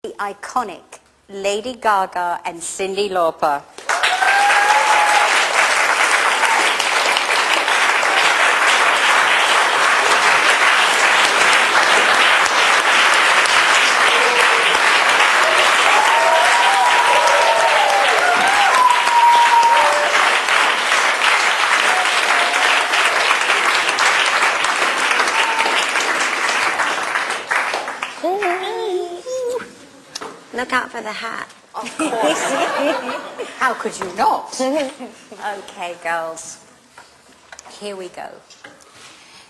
the iconic Lady Gaga and Cyndi Lauper. Look out for the hat. Of course. How could you not? Okay, girls. Here we go.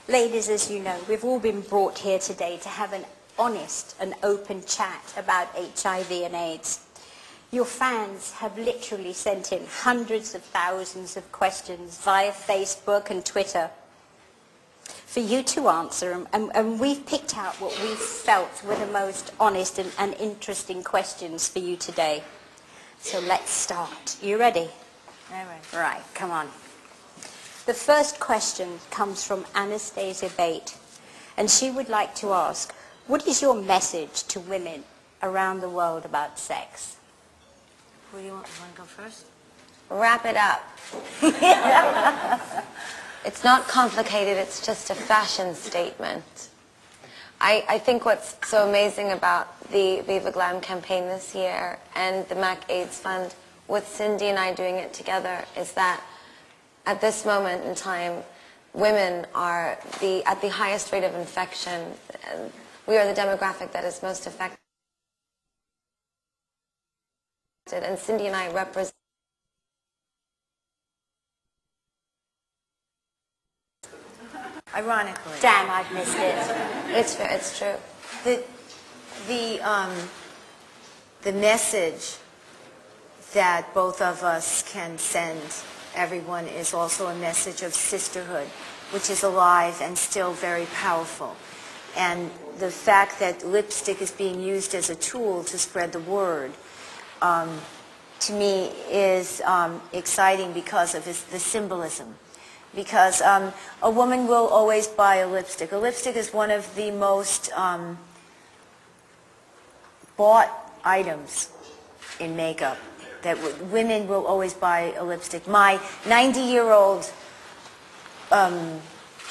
Ladies, as you know, we've all been brought here today to have an honest and open chat about HIV and AIDS. Your fans have literally sent in hundreds of thousands of questions via Facebook and Twitter for you to answer them, and we've picked out what we felt were the most honest and interesting questions for you today. So let's start. You ready? All right. Right, come on. The first question comes from Anastasia Bate, and she would like to ask, what is your message to women around the world about sex? Who do you want? You want to go first? Wrap it up. It's not complicated, it's just a fashion statement. I think what's so amazing about the Viva Glam campaign this year and the MAC AIDS Fund, with Cyndi and I doing it together, is that at this moment in time, women are at the highest rate of infection. And we are the demographic that is most affected. And Cyndi and I represent. Ironically. Damn, I've missed it. It's true. The message that both of us can send everyone is also a message of sisterhood, which is alive and still very powerful. And the fact that lipstick is being used as a tool to spread the word, to me is exciting because of the symbolism. Because a woman will always buy a lipstick. A lipstick is one of the most bought items in makeup. That women will always buy a lipstick. My 90-year-old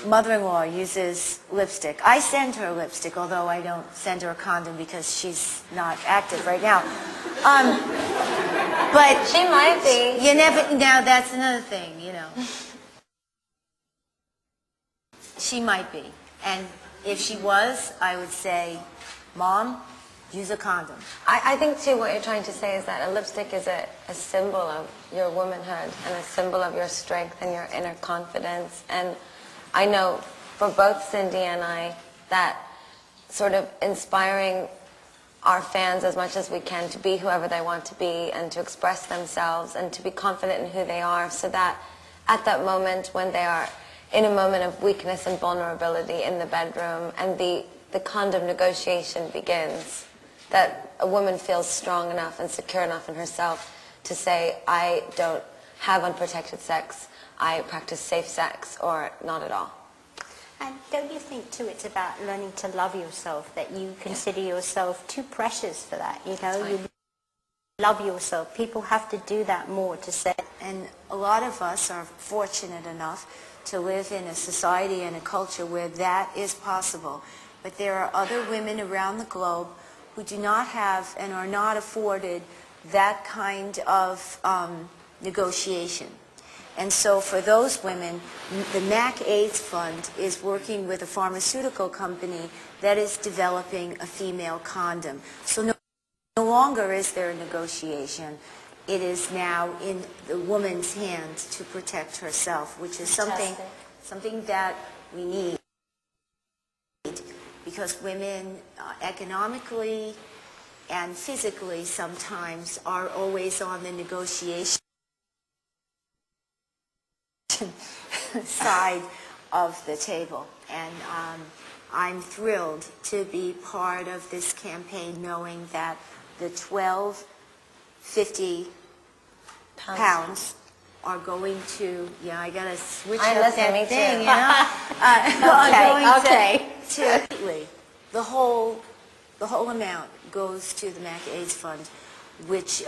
mother-in-law uses lipstick. I send her lipstick, although I don't send her a condom because she's not active right now. But she might be. You never. Now that's another thing, you know. She might be. And if she was, I would say, Mom, use a condom. I think, too, what you're trying to say is that a lipstick is a symbol of your womanhood and a symbol of your strength and your inner confidence. And I know for both Cyndi and I that sort of inspiring our fans as much as we can to be whoever they want to be and to express themselves and to be confident in who they are, so that at that moment when they are in a moment of weakness and vulnerability in the bedroom and the condom negotiation begins, that a woman feels strong enough and secure enough in herself to say, I don't have unprotected sex, I practice safe sex, or not at all. And don't you think, too, it's about learning to love yourself, that you consider yourself too precious for that, you know? You love yourself. People have to do that more to say. And a lot of us are fortunate enough to live in a society and a culture where that is possible. But there are other women around the globe who do not have and are not afforded that kind of negotiation. And so for those women, the MAC AIDS Fund is working with a pharmaceutical company that is developing a female condom. So no longer is there a negotiation. It is now in the woman's hand to protect herself, which is something that we need, because women economically and physically sometimes are always on the negotiation side of the table. And I'm thrilled to be part of this campaign, knowing that the 50 pounds are going to, yeah, I gotta switch up that thing, you know? Okay. To the whole the whole amount goes to the MAC AIDS Fund, which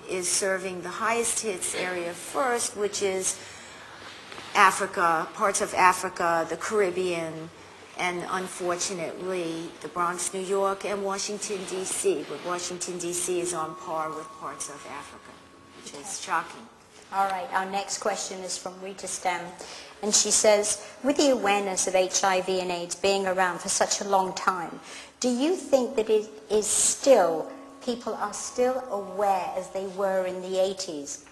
is serving the highest hits area first, which is Africa, parts of Africa, the Caribbean, and unfortunately the Bronx, New York, and Washington, D.C. But Washington, D.C. is on par with parts of Africa, which is shocking. All right, our next question is from Rita Stem, and she says, with the awareness of HIV and AIDS being around for such a long time, do you think that it is still, people are still aware as they were in the 80s?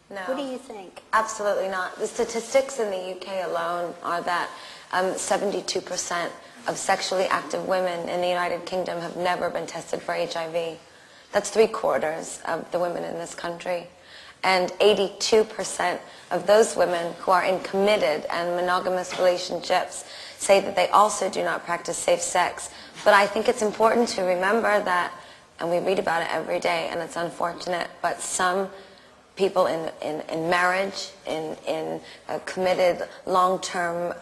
No. What do you think? Absolutely not. The statistics in the UK alone are that 72% of sexually active women in the United Kingdom have never been tested for HIV. That's 3/4 of the women in this country. And 82% of those women who are in committed and monogamous relationships say that they also do not practice safe sex. But I think it's important to remember that, and we read about it every day, and it's unfortunate, but some people in marriage, in committed long-term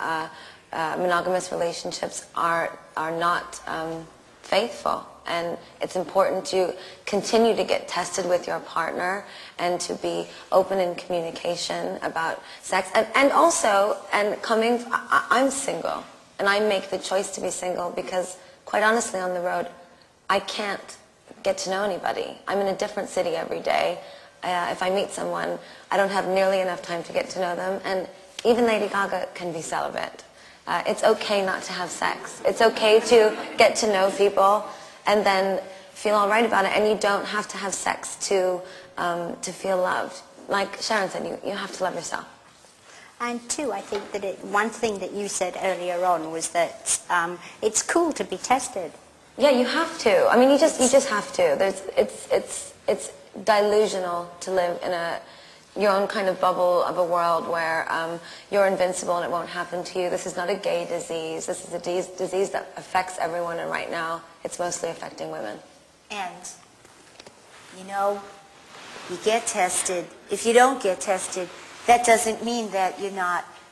monogamous relationships are not faithful. And it's important to continue to get tested with your partner and to be open in communication about sex. And also, I'm single, and I make the choice to be single because, quite honestly, on the road, I can't get to know anybody. I'm in a different city every day. If I meet someone, I don't have nearly enough time to get to know them. And even Lady Gaga can be celibate. It's okay not to have sex. It's okay to get to know people and then feel all right about it. And you don't have to have sex to feel loved. Like Sharon said, you have to love yourself. And two, I think that one thing that you said earlier on was that it's cool to be tested. Yeah, you have to. I mean, you just have to. It's delusional to live in your own kind of bubble of a world where you're invincible and it won't happen to you. This is not a gay disease. This is a disease that affects everyone, and right now it's mostly affecting women. And, you know, you get tested. If you don't get tested, that doesn't mean that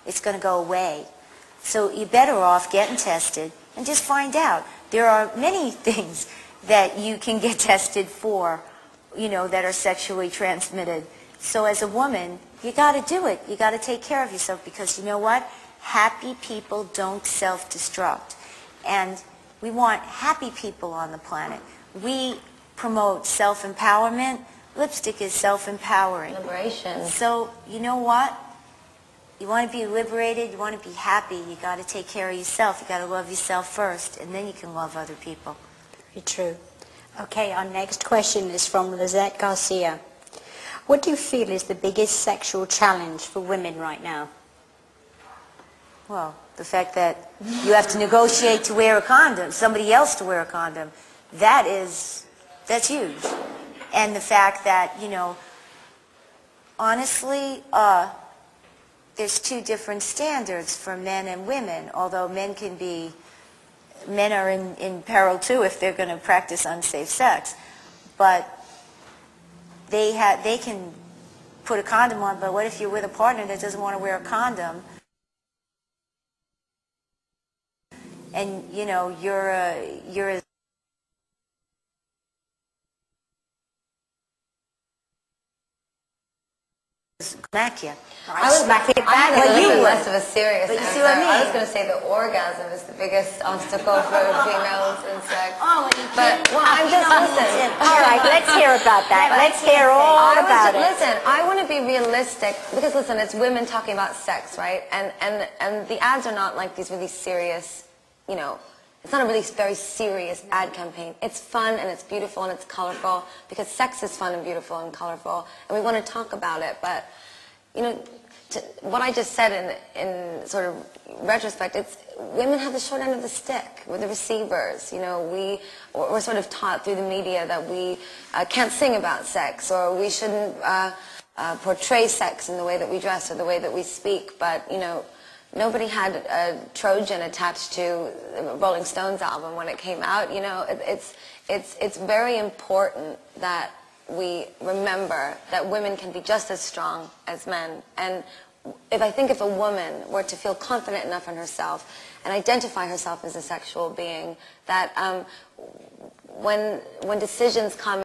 it's going to go away. So you're better off getting tested and just find out. There are many things that you can get tested for, that are sexually transmitted. So as a woman, you got to do it. You got to take care of yourself because you know what? Happy people don't self-destruct. And we want happy people on the planet. We promote self-empowerment. Lipstick is self-empowering. Liberation. So you know what? You want to be liberated, you want to be happy, you got to take care of yourself. You got to love yourself first, and then you can love other people. Very true. Okay, our next question is from Lizette Garcia. What do you feel is the biggest sexual challenge for women right now? Well, the fact that you have to negotiate to wear a condom, somebody else to wear a condom, that's huge. And the fact that, honestly, there's two different standards for men and women, although men are in peril too if they're going to practice unsafe sex. But they can put a condom on, but what if you're with a partner that doesn't want to wear a condom? And, you're a smack you. I had a little less of a serious But you answer. see what I mean? I was going to say the orgasm is the biggest obstacle for females in sex. Oh, I'm just listening. All right, let's hear about that. Let's hear all about it. Listen, I want to be realistic because listen, it's women talking about sex, right? And the ads are not like these really serious, it's not a really very serious ad campaign. It's fun and it's beautiful and it's colorful because sex is fun and beautiful and colorful, and we want to talk about it. But what I just said in sort of retrospect, it's women have the short end of the stick. We're the receivers. We're sort of taught through the media that we can't sing about sex, or we shouldn't portray sex in the way that we dress or the way that we speak. But nobody had a Trojan attached to the Rolling Stones album when it came out. It's very important that we remember that women can be just as strong as men. And if a woman were to feel confident enough in herself and identify herself as a sexual being, that when decisions come